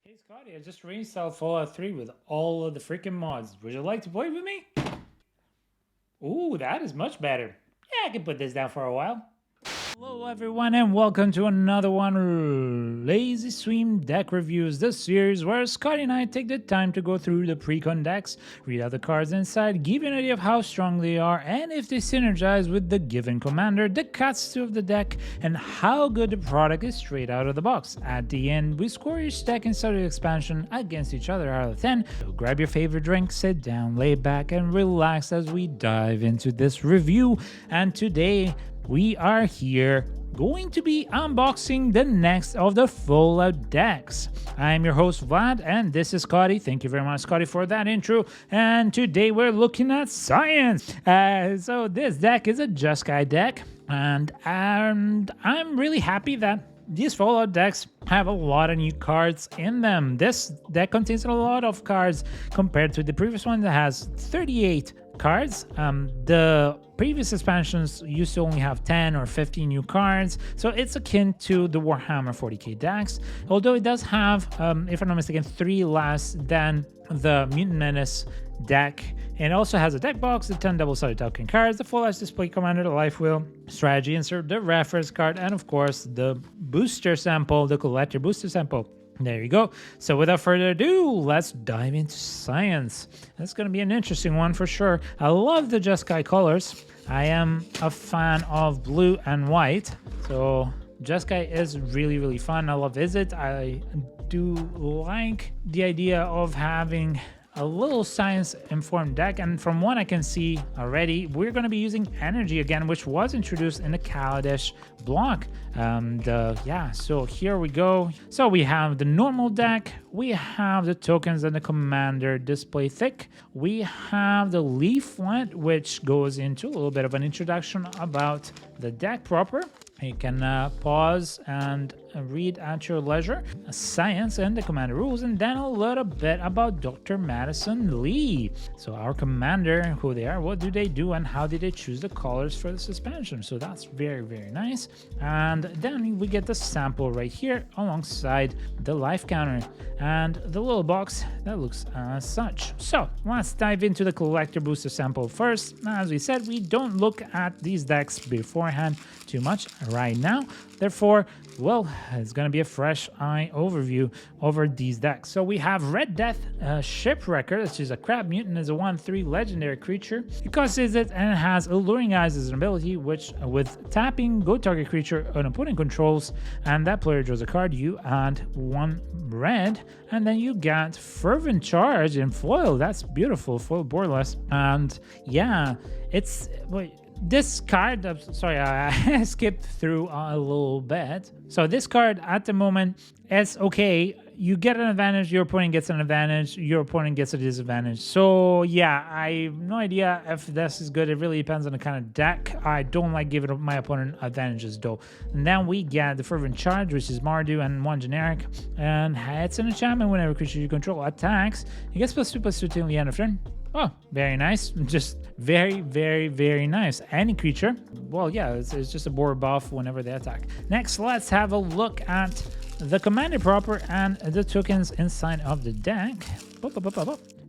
Hey Scotty, I just reinstalled Fallout 3 with all of the freaking mods. Would you like to play with me? Ooh, that is much better. Yeah, I can put this down for a while. Hello everyone and welcome to another one Lazy Swim Deck Reviews, the series where Scotty and I take the time to go through the Precon decks, read out the cards inside, give you an idea of how strong they are and if they synergize with the given commander, the cuts of the deck, and how good the product is straight out of the box. At the end, we score each deck inside of the expansion against each other out of 10. So grab your favorite drink, sit down, lay back and relax as we dive into this review. And today, we are here going to be unboxing the next of the Fallout decks. I'm your host Vlad and this is Scotty. Thank you very much Scotty for that intro, and today we're looking at Science. So this deck is a Jeskai deck and I'm really happy that these Fallout decks have a lot of new cards in them. This deck contains a lot of cards compared to the previous one that has 38 cards. The previous expansions used to only have 10 or 15 new cards, so it's akin to the Warhammer 40k decks, although it does have, if I'm not mistaken, 3 less than the Mutant Menace deck. And it also has a deck box, the 10 double-sided token cards, the full-size display commander, the life wheel, strategy insert, the reference card, and of course the booster sample, the collector booster sample. There you go. So without further ado, let's dive into Science. That's going to be an interesting one for sure. I love the Jeskai colors. I am a fan of blue and white. So Jeskai is really fun. I love Visit. I do like the idea of having a little science-informed deck, and from what I can see already, we're going to be using energy again, which was introduced in the Kaladesh block. So here we go. So we have the normal deck, we have the tokens and the commander display thick, we have the leaflet, which goes into a little bit of an introduction about the deck proper. You can pause and read at your leisure. Science and the commander rules, and then a little bit about Dr. Madison Lee. So our commander, who they are, what do they do, and how did they choose the colors for this expansion. So that's very nice. And then we get the sample right here alongside the life counter and the little box that looks as such. So let's dive into the collector booster sample first. As we said, we don't look at these decks beforehand too much right now, therefore, well, it's going to be a fresh eye overview over these decks. So we have Red Death Shipwrecker, which is a crab mutant, is a 1/3 legendary creature. It costs it and it has Alluring Eyes as an ability, which with tapping, go target creature an opponent controls, and that player draws a card, you add 1 red, and then you get Fervent Charge in foil. That's beautiful, foil borderless. And yeah, it's... this card, sorry, I skipped through a little bit. So this card at the moment is okay. You get an advantage, your opponent gets an advantage, your opponent gets a disadvantage. So yeah, I have no idea if this is good. It really depends on the kind of deck. I don't like giving my opponent advantages though. And then we get the Fervent Charge, which is Mardu and 1 generic. And it's an enchantment. Whenever creature you control attacks, it gets +2/+2 till the end of turn. Oh, very nice. Just very nice. Any creature, well, yeah, it's just a board buff whenever they attack. Next, let's have a look at the commander proper and the tokens inside of the deck.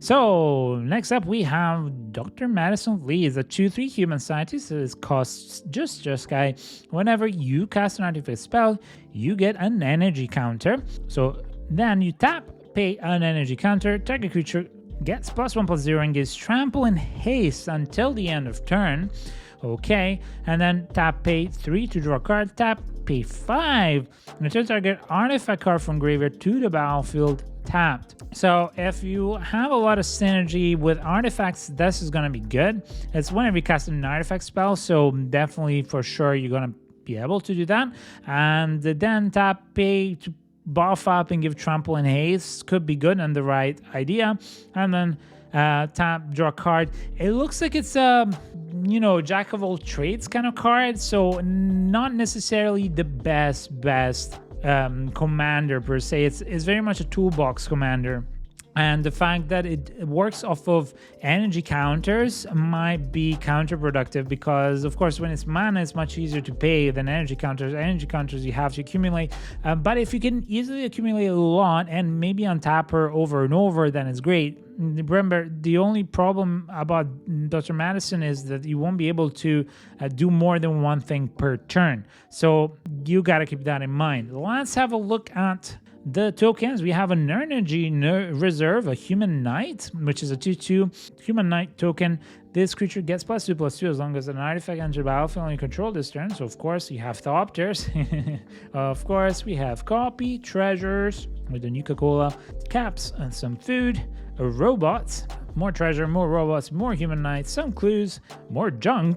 So next up we have Dr. Madison Lee. Is a 2/3 human scientist. It costs just Jeskai. Whenever you cast an artifact spell, you get an energy counter. So then you tap, pay an energy counter, target creature gets +1/+0 and gives trample and haste until the end of turn. Okay, and then tap, pay 3 to draw a card, tap, pay 5, return target artifact card from graveyard to the battlefield tapped. So if you have a lot of synergy with artifacts, this is going to be good. It's whenever you cast an artifact spell, so definitely for sure you're going to be able to do that. And then tap, pay to buff up and give trample and haste could be good and the right idea. And then tap, draw a card. It looks like it's a jack of all trades kind of card, so not necessarily the best commander per se. It's very much a toolbox commander. And the fact that it works off of energy counters might be counterproductive because, of course, when it's mana, it's much easier to pay than energy counters. Energy counters you have to accumulate. But if you can easily accumulate a lot and maybe untap her over and over, then it's great. Remember, the only problem about Dr. Madison is that you won't be able to do more than one thing per turn. So you got to keep that in mind. Let's have a look at the tokens. We have an energy reserve, a human knight, which is a 2/2 human knight token. This creature gets +2/+2 as long as an artifact enters the battlefield and you control this turn. So of course you have Thopters. Of course we have copy, treasures with the Nuka-Cola, caps and some food, robots, more treasure, more robots, more human knights, some clues, more junk.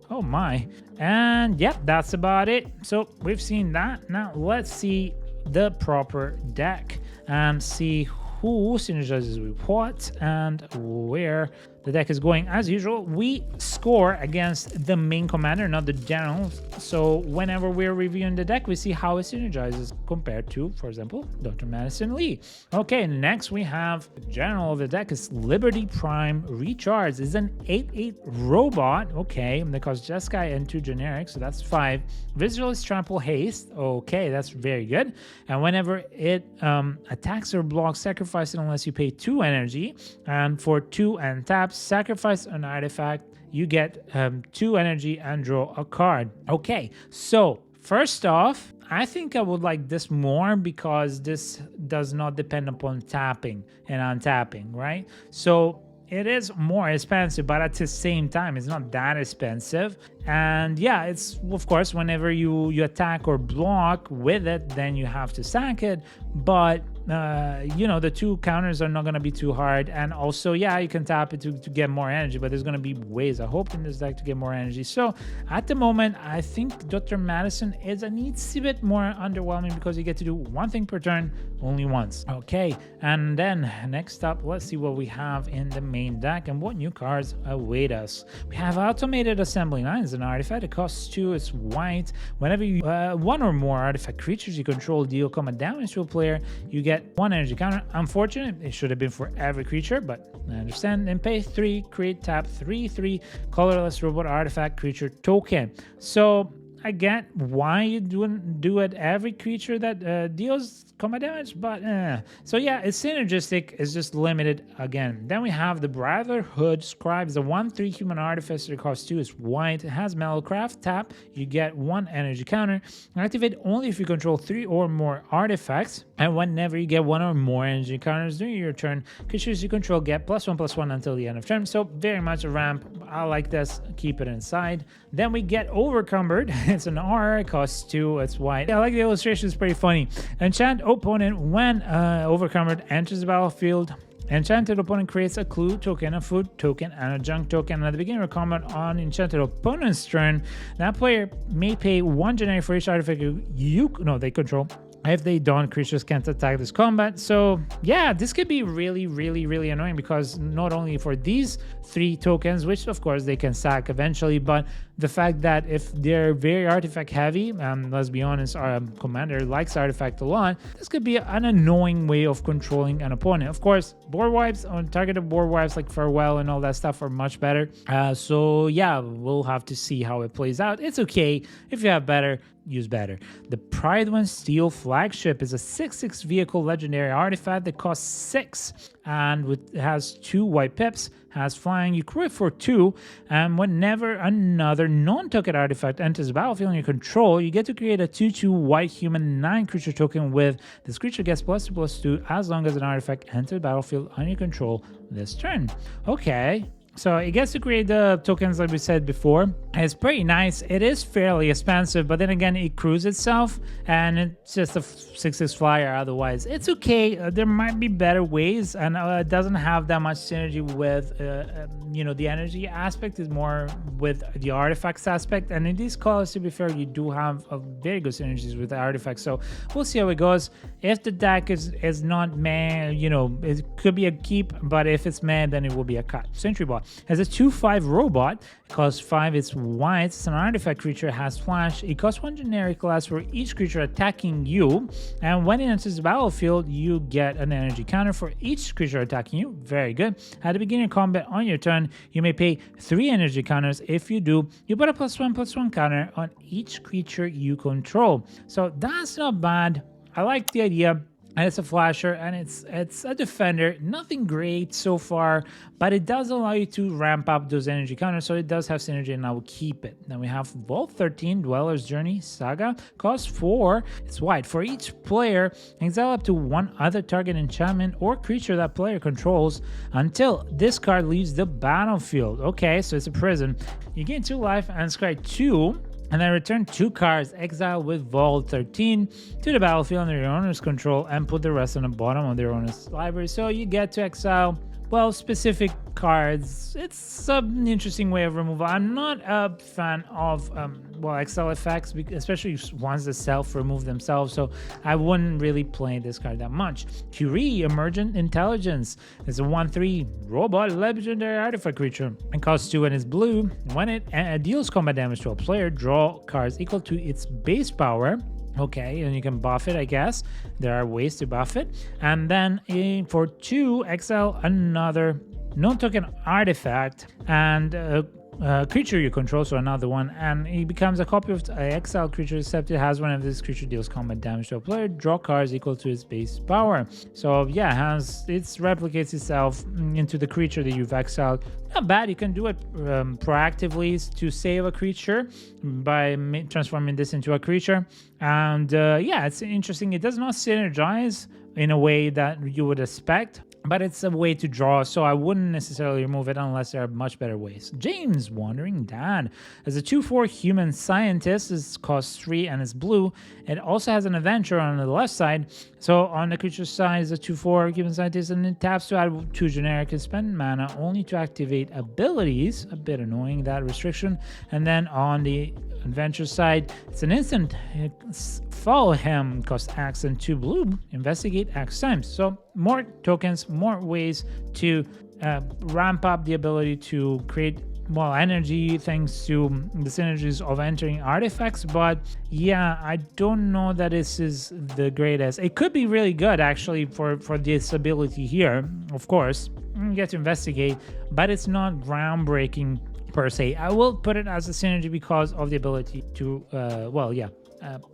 Oh my. And yep, that's about it. So we've seen that. Now let's see the proper deck and see who synergizes with what and where the deck is going. As usual, we score against the main commander, not the general. So whenever we're reviewing the deck, we see how it synergizes compared to, for example, Dr. Madison Lee. Okay, next we have the general of the deck is Liberty Prime Recharge. It's an 8/8 robot. Okay, that costs Jeskai and 2 generic, so that's 5. Visualist Trample Haste. Okay, that's very good. And whenever it attacks or blocks, sacrifice it unless you pay 2 energy. And for 2 and tap, sacrifice an artifact, you get 2 energy and draw a card. Okay, so first off, I think I would like this more because this does not depend upon tapping and untapping, right? So it is more expensive, but at the same time, it's not that expensive. And yeah, it's, of course, whenever you attack or block with it, then you have to sack it. But you know, the 2 counters are not going to be too hard. And also, yeah, you can tap it to get more energy, but there's going to be ways, I hope, in this deck to get more energy. So at the moment, I think Dr. Madison is a neat bit more underwhelming because you get to do 1 thing per turn only once. Okay, and then next up, let's see what we have in the main deck and what new cards await us. We have Automated Assembly 9. It's an artifact. It costs 2. It's white. Whenever you 1 or more artifact creatures you control deal combat damage to a player, you get 1 energy counter. Unfortunate, it should have been for every creature, but I understand. And pay 3, create, tap 3/3 colorless robot artifact creature token. So I get why you do it every creature that deals combat damage, but so yeah, it's synergistic. It's just limited again. Then we have the Brotherhood Scribe. It's a 1/3 human artificer. It costs 2. It's white. It has Metalcraft. Tap, you get 1 energy counter. Activate only if you control 3 or more artifacts. And whenever you get 1 or more energy counters during your turn, creatures you control get +1/+1 until the end of turn. So very much a ramp. I like this. Keep it inside. Then we get Overcumbered. It's an R. It costs 2. It's white. I like the illustration. It's pretty funny. Enchant opponent when Overcumbered enters the battlefield. Enchanted opponent creates a clue token, a food token, and a junk token. At the beginning of combat on enchanted opponent's turn, that player may pay 1 generic for each artifact they control. If they don't, creatures can't attack this combat. So yeah, this could be really, really, really annoying because not only for these 3 tokens, which of course they can sack eventually, but the fact that if they're very artifact heavy, let's be honest, our commander likes artifact a lot, this could be an annoying way of controlling an opponent. Of course, board wipes on targeted board wipes like Farewell and all that stuff are much better. So yeah, we'll have to see how it plays out. It's okay if you have better. Use better. The Pridewind Steel Flagship is a 6/6 vehicle legendary artifact that costs 6 and it has 2 white pips, has flying, you equip for 2, and whenever another non-token artifact enters the battlefield in your control, you get to create a 2/2 white human 9 creature token with this creature gets +2/+2 as long as an artifact enters the battlefield on your control this turn. Okay. So it gets to create the tokens like we said before. It's pretty nice. It is fairly expensive, but then again, it crews itself and it's just a 6/6 flyer. Otherwise, it's okay. There might be better ways, and it doesn't have that much synergy with, the energy aspect is more with the artifacts aspect. And in these colors, to be fair, you do have a very good synergies with the artifacts. So we'll see how it goes. If the deck is not meh, it could be a keep, but if it's meh, then it will be a cut. Sentry Bot. As a 2/5 robot, it costs 5, it's white, it's an artifact creature, has flash, it costs 1 generic class for each creature attacking you, and when it enters the battlefield, you get an energy counter for each creature attacking you. Very good. At the beginning of combat on your turn, you may pay 3 energy counters. If you do, you put a +1/+1 counter on each creature you control. So that's not bad. I like the idea. And it's a flasher, and it's a defender. Nothing great so far, but it does allow you to ramp up those energy counters, so it does have synergy, and I will keep it. Then we have Vault 13, Dweller's Journey, Saga, costs 4. It's white. For each player, exile up to 1 other target enchantment or creature that player controls until this card leaves the battlefield. Okay, so it's a prison. You gain 2 life and scry 2. And then return 2 cards, exile with Vault 13 to the battlefield under your owner's control, and put the rest on the bottom of their owner's library. So you get to exile, well, specific cards. It's an interesting way of removal. I'm not a fan of, exile effects, especially ones that self-remove themselves, so I wouldn't really play this card that much. Curie, Emergent Intelligence. It's a 1/3 robot legendary artifact creature. It costs 2 and is blue. When it deals combat damage to a player, draw cards equal to its base power. Okay, and you can buff it, I guess. There are ways to buff it. And then for 2, exile another non-token artifact and creature you control, so another one, and it becomes a copy of an exiled creature, except it has one of this creature deals combat damage to a player, draw cards equal to its base power. So yeah, it replicates itself into the creature that you've exiled. Not bad. You can do it proactively to save a creature by transforming this into a creature, and yeah, it's interesting. It does not synergize in a way that you would expect, but it's a way to draw, so I wouldn't necessarily remove it unless there are much better ways. James, Wandering Dad. As a 2/4 human scientist, this costs 3 and is blue. It also has an adventure on the left side. So on the creature's side is a 2/4 human scientist, and it taps to add 2 generic and spend mana only to activate abilities. A bit annoying, that restriction. And then on the adventure side, it's an instant. Follow him, cost X and 2 blue. Investigate X times. So more tokens, more ways to ramp up the ability to create energy thanks to the synergies of entering artifacts. But yeah, I don't know that this is the greatest. It could be really good actually for this ability here, of course. You get to investigate, but it's not groundbreaking per se. I will put it as a synergy because of the ability to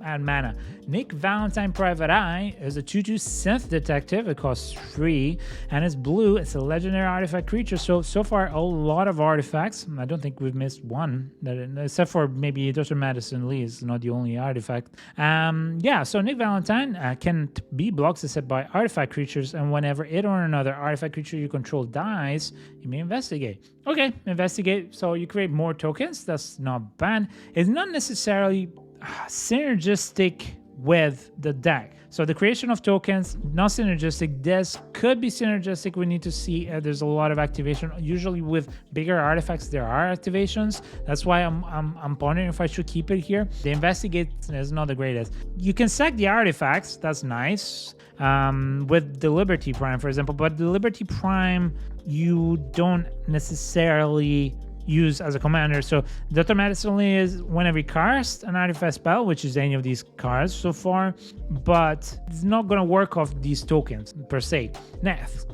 add mana. Nick Valentine Private Eye is a 2/2 synth detective. It costs 3 and it's blue. It's a legendary artifact creature. So far a lot of artifacts. I don't think we've missed one, except for maybe Dr. Madison Lee is not the only artifact. So Nick Valentine can be blocked except by artifact creatures, and whenever it or another artifact creature you control dies, you may investigate. Okay, investigate. So you create more tokens. That's not bad. It's not necessarily synergistic with the deck. So the creation of tokens, not synergistic. This could be synergistic. We need to see. There's a lot of activation. Usually with bigger artifacts, there are activations. That's why I'm pondering if I should keep it here. The investigate is not the greatest. You can sack the artifacts. That's nice. With the Liberty Prime, for example. But the Liberty Prime, you don't necessarily use as a commander. So Dr. Madison Lee is whenever you cast an artifact spell, which is any of these cards so far, but it's not going to work off these tokens per se.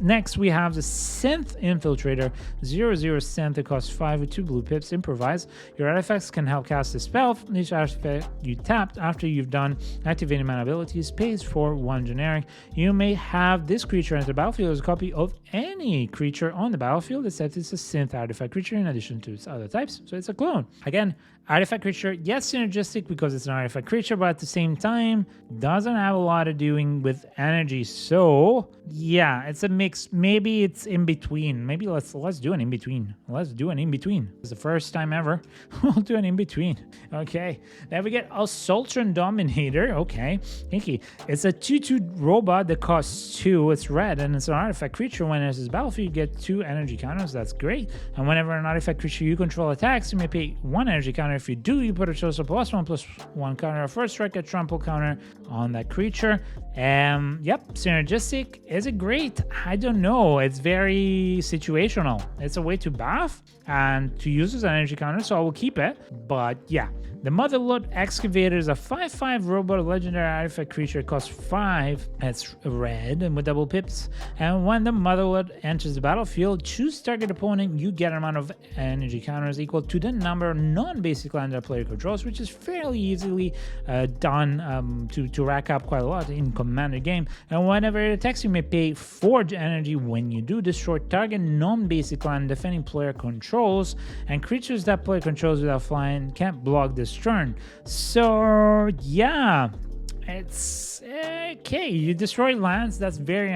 Next we have the Synth Infiltrator, 0/0 Synth. It costs 5 with 2 blue pips. Improvise. Your artifacts can help cast a spell. Each artifact you tapped after you've done activating mana abilities pays for 1 generic. You may have this creature enter the battlefield as a copy of any creature on the battlefield, except it's a Synth artifact creature in addition to its other types, so it's a clone. Again, artifact creature, yes, synergistic because it's an artifact creature, but at the same time doesn't have a lot of doing with energy. So yeah, it's a mix. Maybe it's in between. Maybe let's do an in between. Let's do an in between. It's the first time ever we'll do an in between. Okay, then we get Assaultron Dominator. Okay, Hinky. It's a 2/2 robot that costs 2. It's red and it's an artifact creature. When it enters the battlefield, you get 2 energy counters. That's great. And whenever an artifact creature you control attacks, you may pay 1 energy counter. If you do, you put a total +1/+1 counter, a first strike, a trample counter on that creature. Yep, synergistic. weak? Is it great? I don't know. It's very situational. It's a way to buff and to use as an energy counter, so I will keep it. But yeah, the Motherlode Excavator is a 5/5 robot legendary artifact creature. It costs 5. It's red and with double pips. And when the Motherlode enters the battlefield, choose target opponent. You get an amount of energy counters equal to the number of non-basic land that player controls, which is fairly easily done to rack up quite a lot in Commander game. And whenever it attacks, you may pay 4 energy. When you do, destroy target non-basic land defending player controls, and creatures that player controls without flying can't block this turn. So yeah, it's okay. You destroy lands. That's very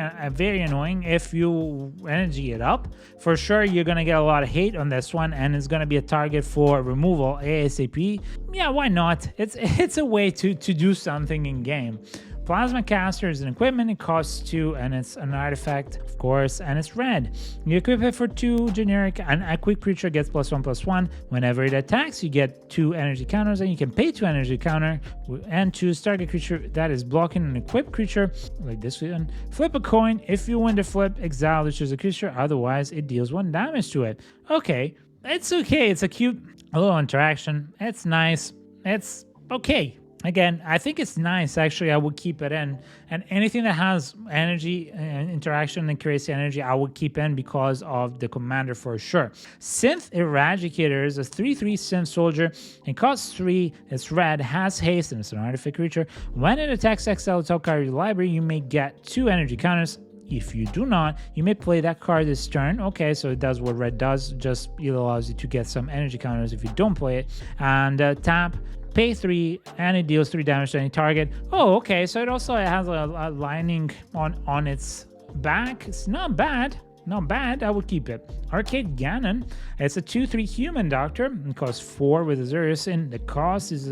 annoying. If you energy it up, for sure you're gonna get a lot of hate on this one, and it's gonna be a target for removal ASAP. Yeah, why not? It's a way to do something in game. Plasma Caster is an equipment. It costs 2, and it's an artifact, of course, and it's red. You equip it for 2 generic, and a quick creature gets +1/+1. Whenever it attacks, you get 2 energy counters, and you can pay 2 energy counter and choose target creature that is blocking an equipped creature, like this one. Flip a coin. If you win the flip, exile to choose a creature. Otherwise, it deals 1 damage to it. Okay, it's okay. It's a cute little interaction. It's nice. It's okay. Again, I think it's nice. Actually, I would keep it in. And anything that has energy and interaction and creates energy, I would keep in because of the commander for sure. Synth Eradicator is a 3/3 synth soldier. It costs 3. It's red, has haste, and it's an artifact creature. When it attacks exile top card of your library, you may get 2 energy counters. If you do not, you may play that card this turn. Okay, so it does what red does. Just it allows you to get some energy counters if you don't play it. And tap. Pay 3, and it deals 3 damage to any target. Oh, okay, so it also has a lining on its back. It's not bad. Not bad. I would keep it. Arcade Ganon. It's a 2/3 human doctor. It costs 4 with Azurius in. The cost is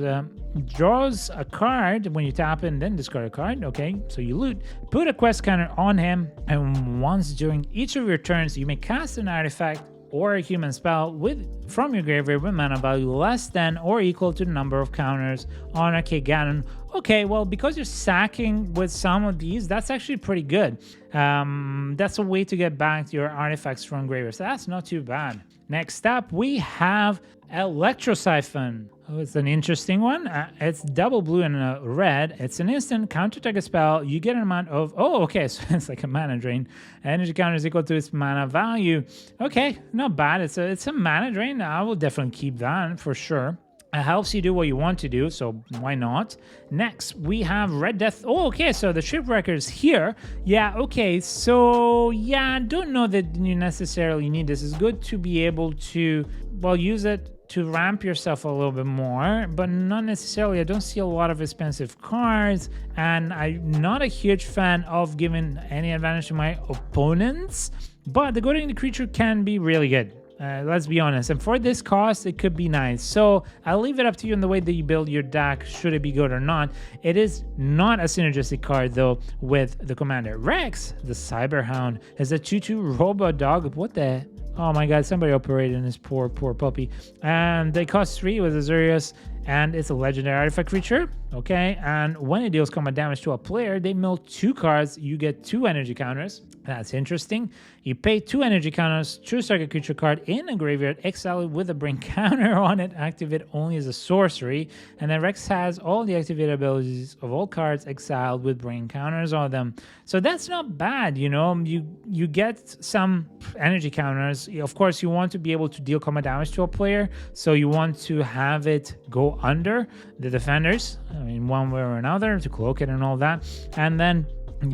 draws a card when you tap in, then discard a card. Okay, so you loot. Put a quest counter on him, and once during each of your turns, you may cast an artifact or a human spell from your graveyard with mana value less than or equal to the number of counters on Arcade Ganon. Okay, well, because you're sacking with some of these, that's actually pretty good. That's a way to get back your artifacts from graveyard, so that's not too bad. Next up, we have Electrosiphon. Oh, it's an interesting one. It's double blue and red. It's an instant counter target spell. You get an amount of... Oh, okay, so it's like a mana drain. Energy counter is equal to its mana value. Okay, not bad. It's a mana drain. I will definitely keep that for sure. It helps you do what you want to do, so why not? Next, we have Red Death. Oh, okay, so the Shipwrecker is here. Yeah, okay, so yeah, I don't know that you necessarily need this. It's good to be able to, well, use it to ramp yourself a little bit more, but not necessarily. I don't see a lot of expensive cards, and I'm not a huge fan of giving any advantage to my opponents, but the goading the creature can be really good. Let's be honest, and for this cost it could be nice, so I'll leave it up to you in the way that you build your deck, should it be good or not. It is not a synergistic card though with the commander. Rex, the Cyberhound, is a 2/2 robot dog. What the... Oh my god, somebody operated in this poor puppy. And they cost 3 with Azurius, and it's a legendary artifact creature. Okay, and when it deals combat damage to a player, they mill 2 cards. You get 2 energy counters. That's interesting. You pay 2 energy counters, choose target creature card in a graveyard, exile it with a bring counter on it, activate only as a sorcery, and then Rex has all the activated abilities of all cards exiled with bring counters on them. So that's not bad, you know. You get some energy counters. Of course, you want to be able to deal combat damage to a player, so you want to have it go under the defenders, in one way or another, to cloak it and all that. And then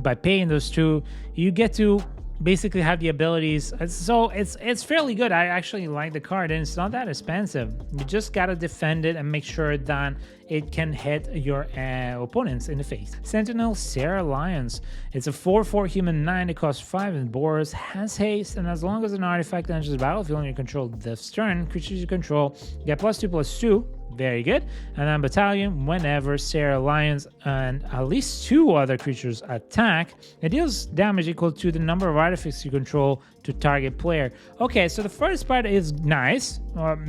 by paying those 2, you get to basically have the abilities. So it's fairly good. I actually like the card, and it's not that expensive. You just gotta defend it and make sure that it can hit your opponents in the face. Sentinel Sarah Lions. It's a 4/4 human 9. It costs 5 and Boros, has haste, and as long as an artifact enters the battlefield on your control this turn, creatures you control get +2/+2. Very good. And then Battalion, whenever Sarah Lions and at least 2 other creatures attack, it deals damage equal to the number of artifacts you control to target player. Okay, so the first part is nice.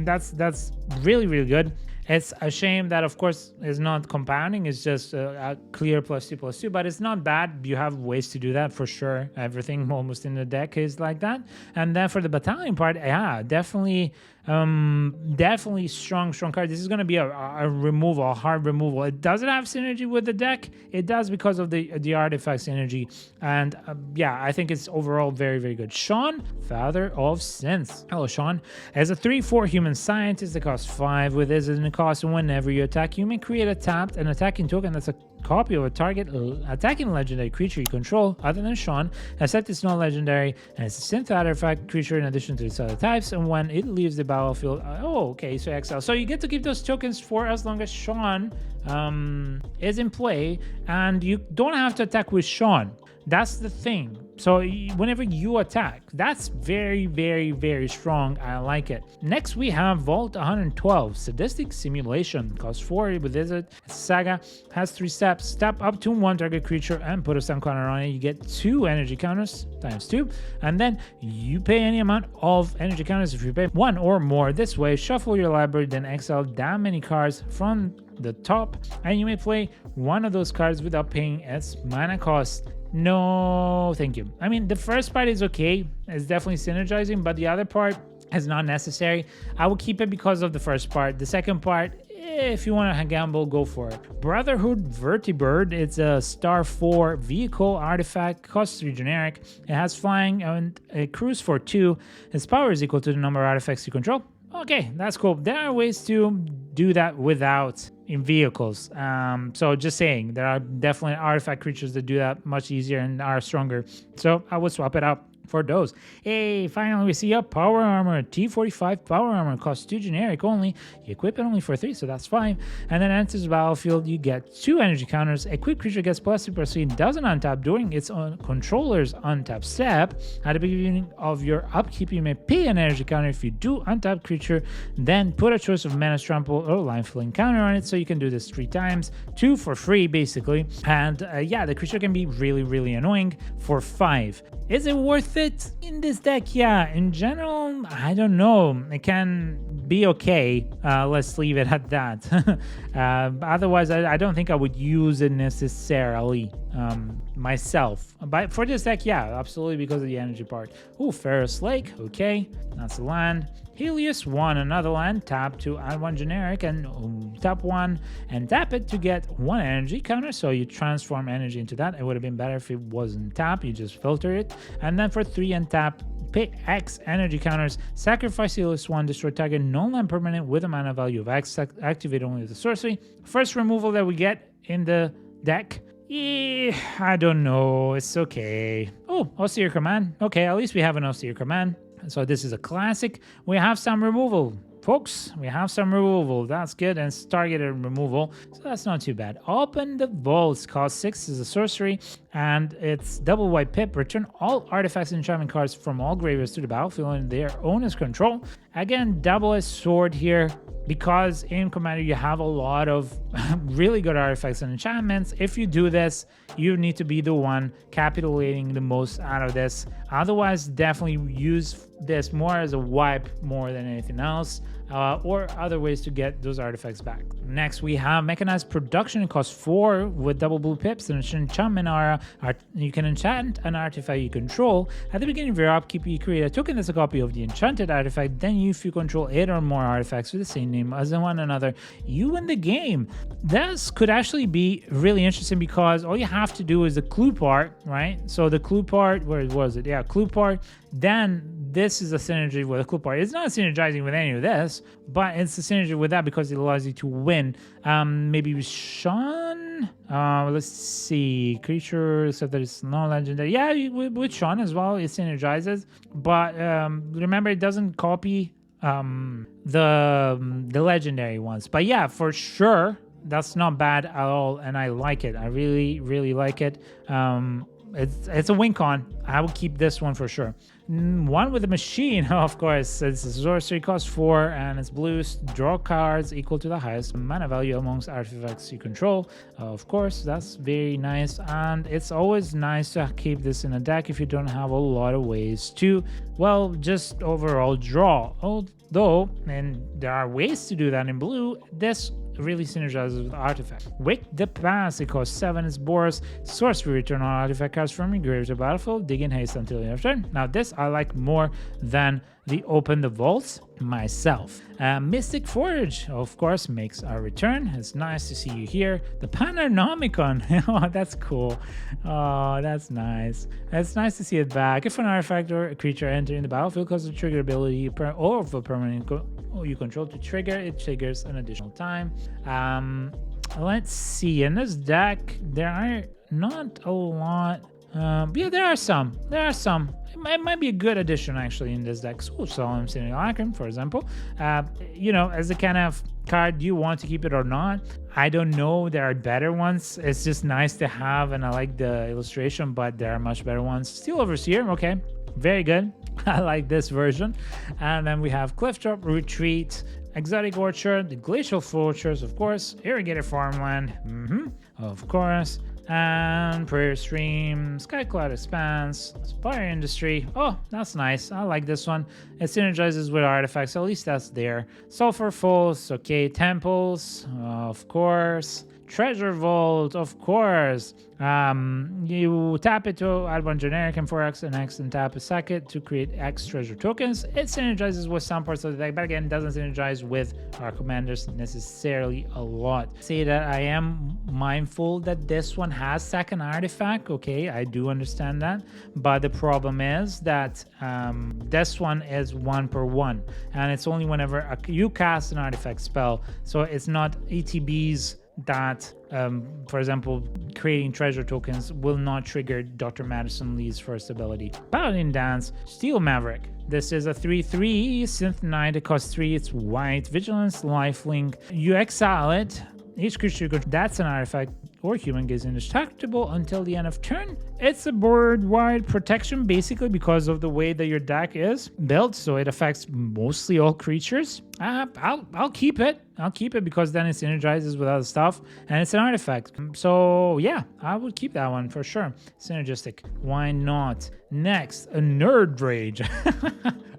That's really, really good. It's a shame that, of course, it's not compounding. It's just a clear +2/+2, but it's not bad. You have ways to do that for sure. Everything almost in the deck is like that. And then for the battalion part, yeah, definitely strong card. This is going to be a removal, a hard removal. It doesn't have synergy with the deck. It does because of the artifact synergy. And yeah, I think it's overall very good. Sean, Father of Sins. Hello, Sean. As a 3/4 human scientist that costs 5, with this in the cost, whenever you attack, you may create a tapped an attacking token that's a copy of a target attacking legendary creature you control other than Sean, except it's not legendary and it's a synth artifact creature in addition to its other types, and when it leaves the battlefield, okay, so exile. So you get to keep those tokens for as long as Sean is in play, and you don't have to attack with Sean. That's the thing. So whenever you attack, that's very strong. I like it. Next we have Vault 112, Sadistic Simulation. Costs 4 with Visit. Saga has 3 steps. Step up to 1 target creature and put a stun counter on it. You get 2 energy counters times 2, and then you pay any amount of energy counters. If you pay 1 or more this way, shuffle your library, then exile that many cards from the top, and you may play one of those cards without paying its mana cost. No, thank you. I mean, the first part is okay. It's definitely synergizing, but the other part is not necessary. I will keep it because of the first part. The second part, if you want to gamble, go for it. Brotherhood Vertibird. It's a star 4 vehicle artifact. Costs 3 generic. It has flying and a cruise for 2. Its power is equal to the number of artifacts you control. Okay, that's cool. There are ways to do that without in vehicles. So just saying, there are definitely artifact creatures that do that much easier and are stronger. So I would swap it out for those. Hey, finally we see a power armor. T45 power armor costs 2 generic only. You equip it only for 3, so that's fine. And then enters the battlefield, you get 2 energy counters. Equipped creature gets +2/+3, doesn't untap during its own controller's untap step. At the beginning of your upkeep, you may pay an energy counter. If you do untap creature, then put a choice of Menace Trample or Line Filling counter on it. So you can do this 3 times, 2 for free basically. And yeah, the creature can be really annoying for 5. Is it worth it in this deck? Yeah, in general, I don't know. It can be okay. Let's leave it at that. Otherwise, I don't think I would use it necessarily myself. But for this deck, yeah, absolutely, because of the energy part. Ooh, Ferris Lake. Okay, that's a land. Helios 1, another land. Tap to add 1 generic and tap 1 and tap it to get 1 energy counter. So you transform energy into that. It would have been better if it wasn't tap. You just filter it. And then for 3 and tap, pay X energy counters. Sacrifice Helios 1, destroy target non-land permanent with a mana value of X. Activate only the sorcery. First removal that we get in the deck. I don't know. It's okay. Oh, Austere Command. Okay, at least we have an Austere Command. So this is a classic. We have some removal, folks. We have some removal. That's good. And it's targeted removal. So that's not too bad. Open the Vaults. Cost 6 is a sorcery. And it's double white pip. Return all artifacts and enchantment cards from all graveyards to the battlefield in their owner's control. Again, double-edged sword here. Because in Commander you have a lot of really good artifacts and enchantments. If you do this, you need to be the one capitulating the most out of this. Otherwise, definitely use this more as a wipe more than anything else, or other ways to get those artifacts back. Next, we have Mechanized Production. It costs 4 with double blue pips and enchantment aura. You can enchant an artifact you control. At the beginning of your upkeep, you create a token that's a copy of the enchanted artifact. Then if you control 8 or more artifacts with the same name as one another, you win the game. This could actually be really interesting because all you have to do is the clue part, right? So the clue part, where was it? Yeah, clue part. Then this is a synergy with a clue part. It's not synergizing with any of this, but it's a synergy with that because it allows you to win. Maybe with Sean? Let's see. Creature, except that it's non-legendary. Yeah, with Sean as well, it synergizes. But remember, it doesn't copy the legendary ones. But yeah, for sure, that's not bad at all, and I like it. I really like it. it's a win con. I will keep this one for sure. One with a machine, of course. It's a sorcery, cost 4, and it's blue. Draw cards equal to the highest mana value amongst artifacts you control. Of course, that's very nice, and it's always nice to keep this in a deck if you don't have a lot of ways to, well, just overall draw. Although, and there are ways to do that in blue, this really synergizes with artifact. Wake the Past, it costs 7, it's Boros. Sorcery, return all artifact cards from your grave to battlefield, dig in haste until your turn. Now this I like more than the Open the Vaults myself. Mystic Forge, of course, makes a return. It's nice to see you here. The Panornomicon, oh, that's cool. Oh, that's nice. It's nice to see it back. If an artifact or a creature entering the battlefield causes a trigger ability or of a permanent you control to trigger, it triggers an additional time. Let's see. In this deck, there are not a lot. Yeah, there are some. It might be a good addition actually in this deck. So Solemn Sinning Lacrim, for example. You know, as a kind of card, do you want to keep it or not? I don't know. There are better ones. It's just nice to have, and I like the illustration, but there are much better ones. Steel Overseer, okay, very good. I like this version. And then we have Clifftop, Retreat, Exotic Orchard, the Glacial Fortress, of course, Irrigated Farmland, of course, and Prayer Stream, Skycloud Expanse, Spire Industry. Oh, that's nice. I like this one. It synergizes with artifacts, at least that's there. Sulfur Falls, okay, Temples, of course. Treasure Vault, of course. You tap it to add one generic and 4x and X and tap a second to create X treasure tokens. It synergizes with some parts of the deck, but again, doesn't synergize with our commanders necessarily a lot. Say that I am mindful that this one has second artifact. Okay, I do understand that, but the problem is that this one is 1/1, and it's only whenever you cast an artifact spell, so it's not ETBs that, for example, creating treasure tokens will not trigger Dr. Madison Lee's first ability. Paladin Dance, Steel Maverick. This is a 3/3 Synth Knight. It costs 3. It's white. Vigilance, Lifelink. You exile it. Each creature you control, that's an artifact or human, is indestructible until the end of turn. It's a board-wide protection, basically, because of the way that your deck is built, so it affects mostly all creatures. I'll keep it. I'll keep it because then it synergizes with other stuff, and it's an artifact. So yeah, I would keep that one for sure. Synergistic. Why not? Next, a Nerd Rage.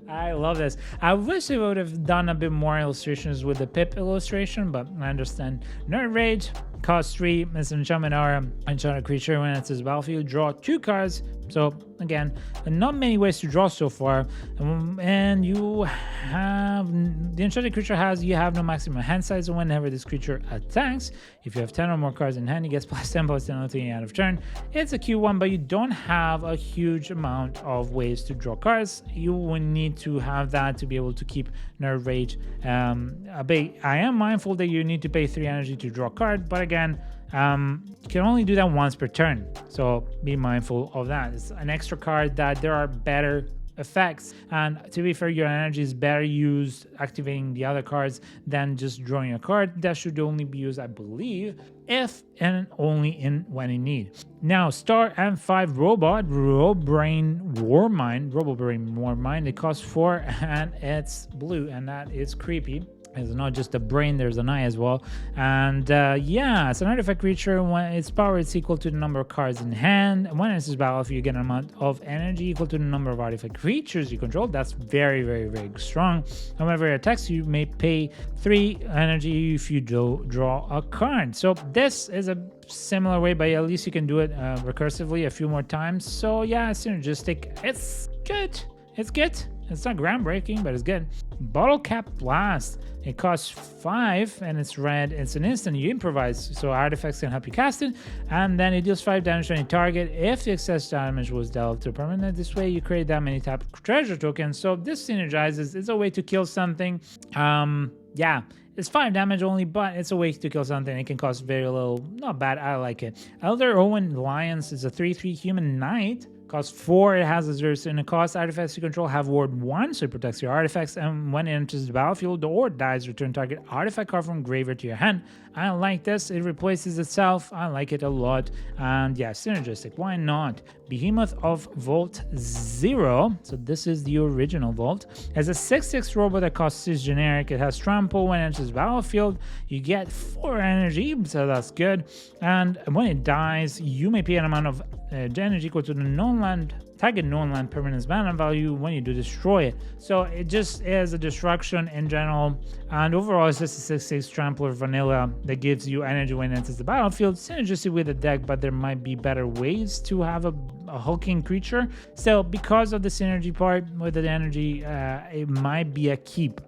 I love this. I wish they would have done a bit more illustrations with the Pip illustration, but I understand. Nerd Rage, cost 3, it's an enchantment aura. Enchant a creature when it's his battlefield, draw 2 cards. So again, not many ways to draw so far. And you have, the enchanted creature has, you have no maximum hand size whenever this creature attacks. If you have 10 or more cards in hand, it gets +10/+10 until the end of turn. It's a Q1, but you don't have a huge amount of ways to draw cards. You will need to have that to be able to keep Nerd Rage. I am mindful that you need to pay 3 energy to draw a card, but again, you can only do that once per turn, so be mindful of that. It's an extra card that there are better effects, and to be fair, your energy is better used activating the other cards than just drawing a card. That should only be used, I believe, if and only when in need. Now, Star M5 Robot, Robobrain Warmind. It costs 4 and it's blue, and that is creepy. It's not just a brain, there's an eye as well. And yeah, it's an artifact creature. When its power is equal to the number of cards in hand. When it's in battle, you get an amount of energy equal to the number of artifact creatures you control. That's very, very, very strong. And whenever it attacks, you may pay 3 energy if you draw a card. So this is a similar way, but at least you can do it recursively a few more times. So yeah, it's synergistic. It's good. It's good. It's not groundbreaking, but it's good. Bottle Cap Blast. It costs 5 and it's red. It's an instant. You improvise, so artifacts can help you cast it. And then it deals 5 damage to any target if the excess damage was dealt to a permanent. This way you create that many type of treasure tokens. So this synergizes. It's a way to kill something. Yeah. It's 5 damage only, but it's a way to kill something. It can cost very little. Not bad. I like it. Elder Owen Alliance is a 3/3 human knight. Cost 4, it has a 0 in the cost. Artifacts you control have ward 1, so it protects your artifacts. And when it enters the battlefield or dies, return target artifact card from graveyard to your hand. I like this. It replaces itself. I like it a lot. And yeah, synergistic. Why not? Behemoth of Vault 0. So this is the original Vault. As a 6/6 robot that costs 6 generic. It has trample when it enters battlefield. You get 4 energy, so that's good. And when it dies, you may pay an amount of energy equal to the target non-land permanence mana value when you do destroy it. So it just is a destruction in general, and overall it's just a 6/6 trampler vanilla that gives you energy when it enters the battlefield. Synergistic with the deck, but there might be better ways to have a hulking creature. So because of the synergy part with the energy, it might be a keep.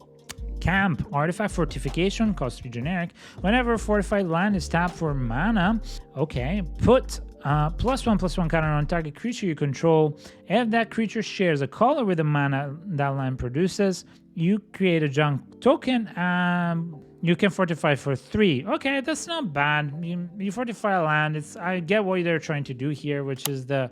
Camp, artifact fortification, costs 3 generic. Whenever a fortified land is tapped for mana, okay, put +1/+1 counter on target creature you control. If that creature shares a color with the mana that land produces, you create a junk token. You can fortify for 3. Okay, that's not bad. You fortify a land. I get what they're trying to do here, which is the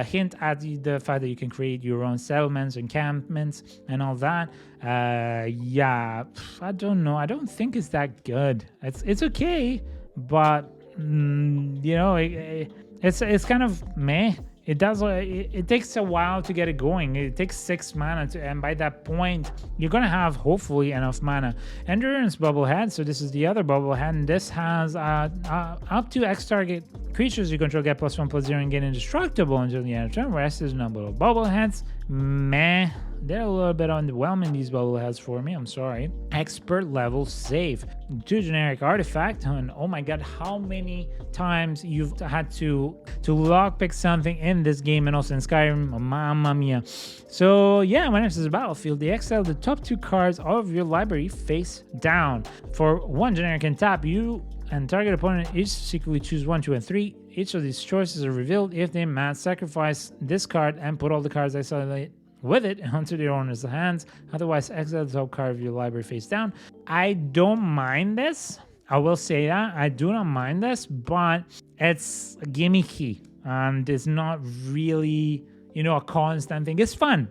hint at the fact that you can create your own settlements, encampments, and all that. Yeah, I don't know. I don't think it's that good. It's okay, but you know, it's kind of meh. It does. It takes a while to get it going. It takes 6 mana, and by that point, you're gonna have hopefully enough mana. Endurance Bubblehead. So this is the other Bubblehead, and this has up to X target creatures you control get +1/+0 and get indestructible until the end of turn. Rest is a number of Bubbleheads. Meh. They're a little bit underwhelming, these Bubbleheads, for me. I'm sorry. Expert level save. 2 generic artifact. And oh my god, how many times you've had to lockpick something in this game and also in Skyrim. Mamma mia. So yeah, when it enters the battlefield, they exile the top 2 cards of your library face down. For 1 generic and tap, you and target opponent each secretly choose 1, 2, and 3. Each of these choices are revealed if they match. Sacrifice this card and put all the cards exiled with it onto their owner's hands. Otherwise, exile the top card of your library face down. I don't mind this. I will say that. I do not mind this, but it's gimmicky. And it's not really, you know, a constant thing. It's fun.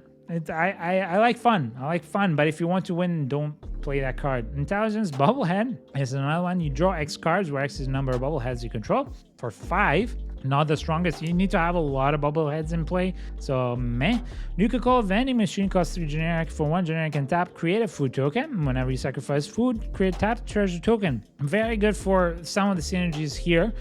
I like fun. I like fun, but if you want to win, don't play that card. Intelligence Bubblehead is another one. You draw X cards, where X is the number of Bubbleheads you control. For 5, not the strongest. You need to have a lot of Bubbleheads in play. So, meh. Nuka-Cola Vending Machine costs 3 generic. For 1 generic and tap, create a food token. Whenever you sacrifice food, create tap treasure token. Very good for some of the synergies here.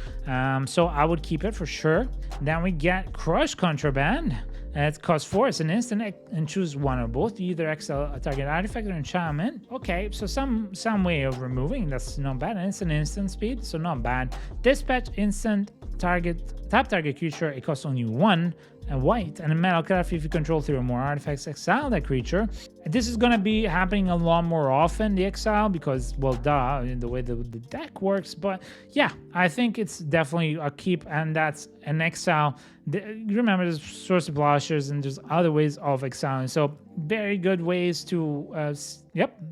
So I would keep it for sure. Then we get Crush Contraband. It costs 4. It's an instant and choose one or both. You either exile a target artifact or enchantment. Okay, so some way of removing. That's not bad. And it's an instant speed, so not bad. Dispatch instant tap target creature. It costs only 1 and white and a metal craft. If you control 3 or more artifacts, exile that creature. This is going to be happening a lot more often, the exile, because, well, duh, in the way the deck works. But yeah, I think it's definitely a keep, and that's an exile. Remember, there's source of blushers and there's other ways of exiling. So very good ways to,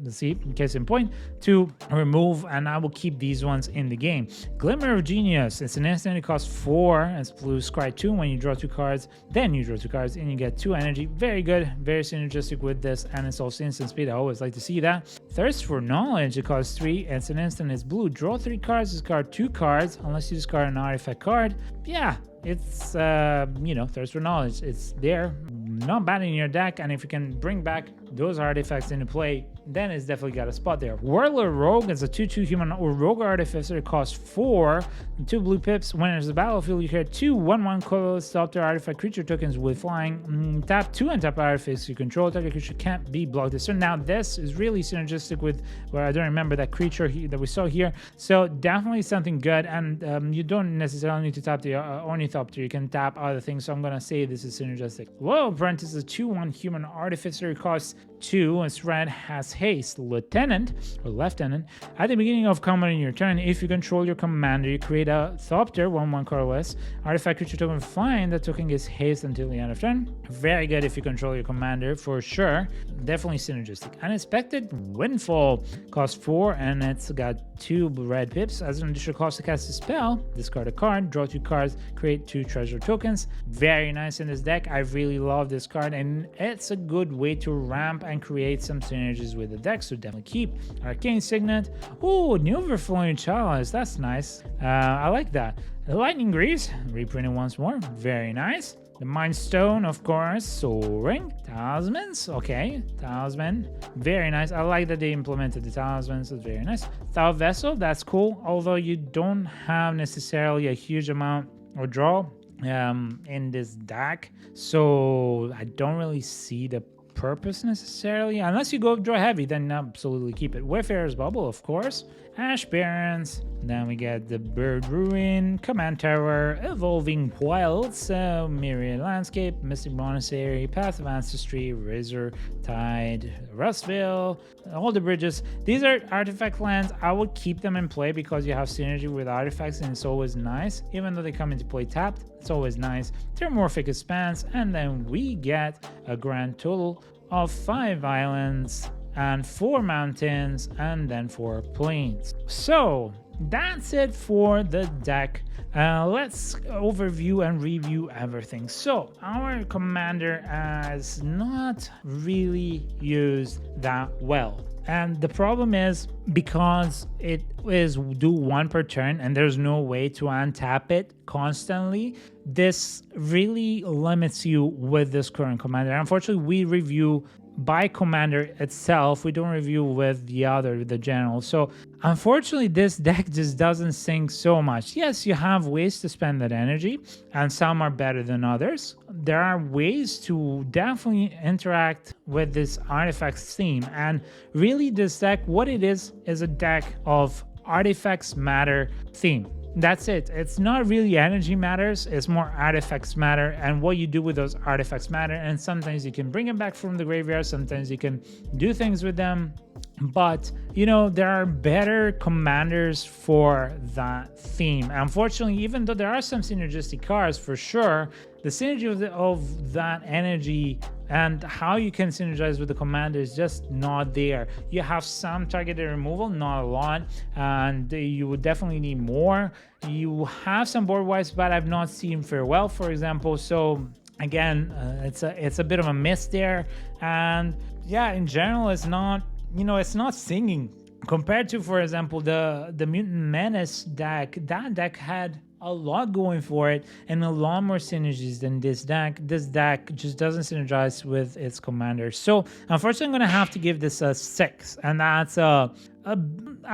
see, case in point, to remove, and I will keep these ones in the game. Glimmer of Genius. It's an instant. It costs 4. It's blue scry 2. When you draw 2 cards, then you draw 2 cards and you get 2 energy. Very good. Very synergistic with this, and it's also instant speed. I always like to see that. Thirst for Knowledge. It costs 3. It's an instant. It's blue. Draw 3 cards. Discard 2 cards unless you discard an artifact card. Yeah, it's Thirst for Knowledge. It's there, not bad in your deck, and if you can bring back those artifacts into play, then it's definitely got a spot there. Whirler Rogue is a 2/2 human or rogue artificer. It costs 4 and 2 blue pips. When it enters the battlefield, you create 2 1/1 colorless Doctor artifact creature tokens with flying. Tap 2 and tap artifacts you control. Target creature can't be blocked this turn. Now this is really synergistic with where I don't remember that creature that we saw here. So definitely something good, and you don't necessarily need to tap the Ornithopter. You can tap other things. So I'm gonna say this is synergistic. Loyal Apprentice is a 2/1 human artificer. It costs 2. Its red has haste. Lieutenant or Lieutenant. At the beginning of combat in your turn, if you control your commander, you create a Thopter 1/1 colorless artifact creature token flying. That token gets haste until the end of turn. Very good if you control your commander for sure. Definitely synergistic. Unexpected Windfall costs 4, and it's got 2 red pips. As an additional cost to cast a spell, discard a card, draw 2 cards, create 2 treasure tokens. Very nice in this deck. I really love this card, and it's a good way to ramp and create some synergies with the deck, so definitely keep. Arcane Signet. Oh, new Overflowing Chalice. That's nice. I like that. The Lightning Greaves, reprinted once more. Very nice. The Mind Stone, of course. Soaring. Talismans. Okay. Talisman. Very nice. I like that they implemented the talismans. It's very nice. Thou Vessel. That's cool. Although you don't have necessarily a huge amount of draw in this deck. So I don't really see the purpose necessarily. Unless you go draw heavy, then absolutely keep it. Wayfarer's Bubble, of course. Ash Barrens. Then we get the Bird Ruin, Command Tower, Evolving Wilds, Myriad Landscape, Mystic Monastery, Path of Ancestry, Razor Tide, Rustville, all the bridges. These are artifact lands. I would keep them in play because you have synergy with artifacts, and it's always nice. Even though they come into play tapped, it's always nice. Terramorphic Expanse, and then we get a grand total of 5 islands and 4 mountains, and then 4 plains. So that's it for the deck. Let's overview and review everything. So our commander has not really used that well. And the problem is because it is do 1 per turn and there's no way to untap it constantly, this really limits you with this current commander. Unfortunately, we review by commander itself. We don't review with the general. So unfortunately, this deck just doesn't sync so much. Yes, you have ways to spend that energy, and some are better than others. There are ways to definitely interact with this artifacts theme, and really this deck, what it is a deck of artifacts matter theme. That's it. It's not really energy matters, it's more artifacts matter, and what you do with those artifacts matter. And sometimes you can bring them back from the graveyard, sometimes you can do things with them, but you know, there are better commanders for that theme. Unfortunately, even though there are some synergistic cards for sure, the synergy of that energy and how you can synergize with the commander is just not there. You have some targeted removal, not a lot, and you would definitely need more. You have some board wipes, but I've not seen Farewell, for example. So again, it's a bit of a miss there. And yeah, in general, it's not, you know, it's not singing compared to, for example, the Mutant Menace deck. That deck had a lot going for it and a lot more synergies than this deck. This deck just doesn't synergize with its commander. So unfortunately, I'm gonna have to give this a 6, and that's I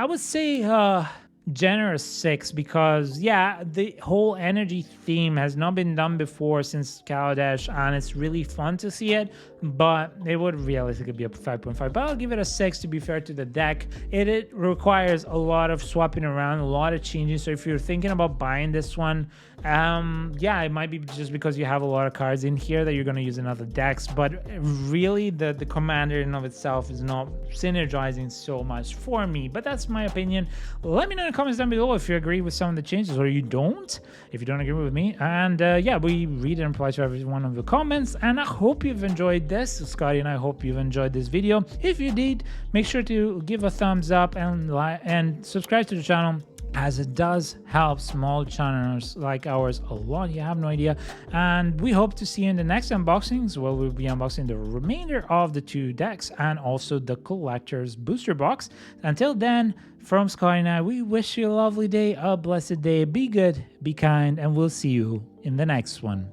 would say generous 6, because yeah, the whole energy theme has not been done before since Kaladesh, and it's really fun to see it, but it would realistically be a 5.5. But I'll give it a 6 to be fair to the deck. It requires a lot of swapping around, a lot of changing. So if you're thinking about buying this one, yeah, it might be just because you have a lot of cards in here that you're going to use in other decks, but really the commander in of itself is not synergizing so much for me. But that's my opinion. Let me know in the comments down below if you agree with some of the changes or you don't, if you don't agree with me. And yeah, we read and reply to every one of the comments, and I hope you've enjoyed this. Scotty and I hope you've enjoyed this video. If you did, make sure to give a thumbs up and subscribe to the channel, as it does help small channels like ours a lot. You have no idea. And we hope to see you in the next unboxings, where we'll be unboxing the remainder of the 2 decks and also the collector's booster box. Until then, from Scotty and I, we wish you a lovely day, a blessed day. Be good, be kind, and we'll see you in the next one.